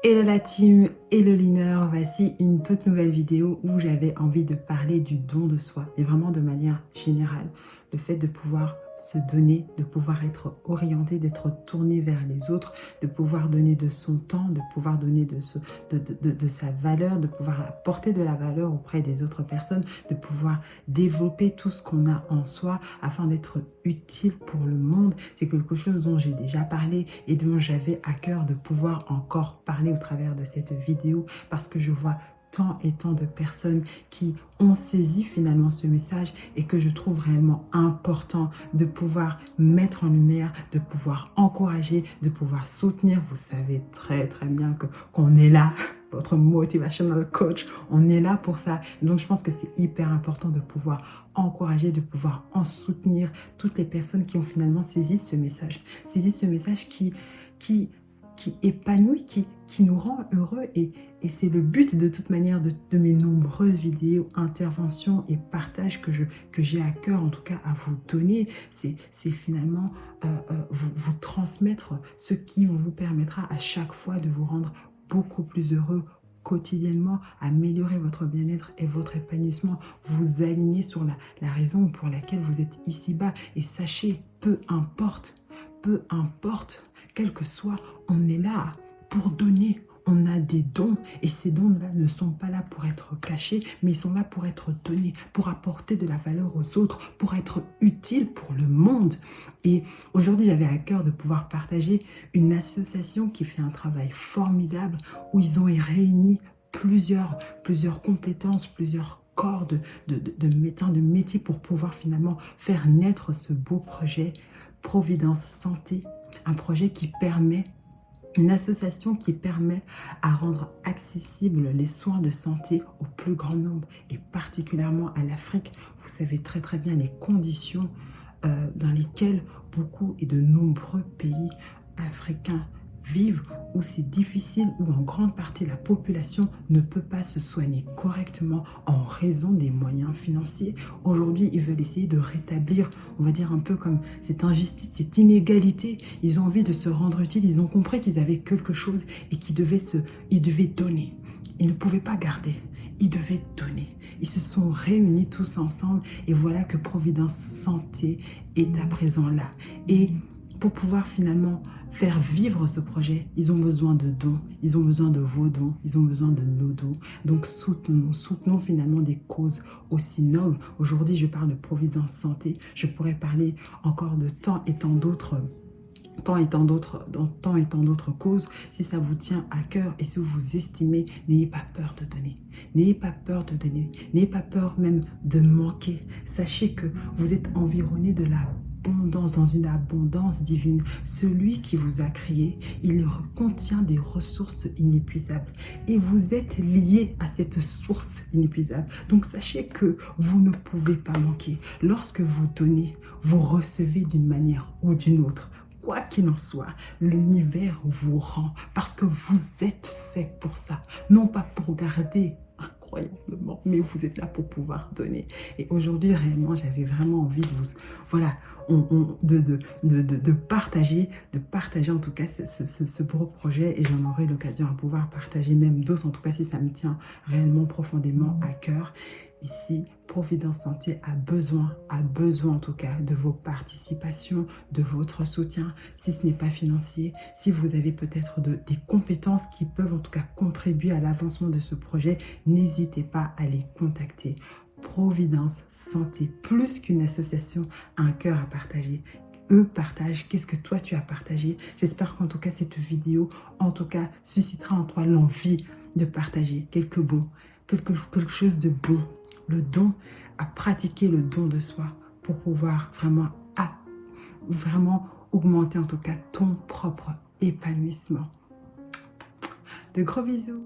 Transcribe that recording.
Hello la team, hello Liner, voici une toute nouvelle vidéo où j'avais envie de parler du don de soi, mais vraiment de manière générale. Le fait de pouvoir se donner, de pouvoir être orienté, d'être tourné vers les autres, de pouvoir donner de son temps, de pouvoir donner de sa valeur, de pouvoir apporter de la valeur auprès des autres personnes, de pouvoir développer tout ce qu'on a en soi afin d'être utile pour le monde. C'est quelque chose dont j'ai déjà parlé et dont j'avais à cœur de pouvoir encore parler au travers de cette vidéo parce que je vois tant et tant de personnes qui ont saisi finalement ce message et que je trouve réellement important de pouvoir mettre en lumière, de pouvoir encourager, de pouvoir soutenir. Vous savez très bien qu'on est là, votre motivational coach, on est là pour ça. Donc je pense que c'est hyper important de pouvoir encourager, de pouvoir en soutenir toutes les personnes qui ont finalement saisi ce message qui épanouit, qui nous rend heureux et c'est le but de toute manière de mes nombreuses vidéos, interventions et partages que j'ai à cœur en tout cas à vous donner. C'est finalement vous transmettre ce qui vous permettra à chaque fois de vous rendre beaucoup plus heureux quotidiennement, améliorer votre bien-être et votre épanouissement, vous aligner sur la raison pour laquelle vous êtes ici-bas. Et sachez, peu importe, quel que soit, on est là pour donner. On a des dons et ces dons-là ne sont pas là pour être cachés, mais ils sont là pour être donnés, pour apporter de la valeur aux autres, pour être utiles pour le monde. Et aujourd'hui, j'avais à cœur de pouvoir partager une association qui fait un travail formidable où ils ont réuni plusieurs compétences, plusieurs corps de métiers pour pouvoir finalement faire naître ce beau projet Providence Santé, un projet qui permet, une association qui permet à rendre accessibles les soins de santé au plus grand nombre et particulièrement à l'Afrique. Vous savez très bien les conditions dans lesquelles beaucoup et de nombreux pays africains vivent, où c'est difficile, où en grande partie la population ne peut pas se soigner correctement en raison des moyens financiers. Aujourd'hui, ils veulent essayer de rétablir, on va dire un peu comme cette injustice, cette inégalité. Ils ont envie de se rendre utile, ils ont compris qu'ils avaient quelque chose et qu'ils devaient donner. Ils ne pouvaient pas garder, ils devaient donner. Ils se sont réunis tous ensemble et voilà que Providence Santé est à présent là. Et pour pouvoir finalement faire vivre ce projet, ils ont besoin de dons, ils ont besoin de vos dons, ils ont besoin de nos dons. Donc soutenons finalement des causes aussi nobles. Aujourd'hui, je parle de Providence Santé. Je pourrais parler encore de tant et tant d'autres causes. Si ça vous tient à cœur et si vous estimez, n'ayez pas peur de donner. N'ayez pas peur de donner. N'ayez pas peur même de manquer. Sachez que vous êtes environné de l'abondance, dans une abondance divine. Celui qui vous a créé, il contient des ressources inépuisables. Et vous êtes lié à cette source inépuisable. Donc sachez que vous ne pouvez pas manquer. Lorsque vous donnez, vous recevez d'une manière ou d'une autre. Quoi qu'il en soit, l'univers vous rend parce que vous êtes fait pour ça. Non pas pour garder incroyablement, mais vous êtes là pour pouvoir donner. Et aujourd'hui, réellement, j'avais vraiment envie de vous, voilà, de partager en tout cas ce beau projet et j'en aurai l'occasion à pouvoir partager même d'autres, en tout cas si ça me tient réellement profondément à cœur. Ici, Providence Santé a besoin en tout cas de vos participations, de votre soutien, si ce n'est pas financier, si vous avez peut-être des compétences qui peuvent en tout cas contribuer à l'avancement de ce projet, n'hésitez pas à les contacter. Providence Santé, plus qu'une association, un cœur à partager. Eux partagent, qu'est-ce que toi tu as partagé? J'espère qu'en tout cas cette vidéo, en tout cas, suscitera en toi l'envie de partager quelque chose de bon. Le don, à pratiquer le don de soi pour pouvoir vraiment augmenter en tout cas ton propre épanouissement. De gros bisous.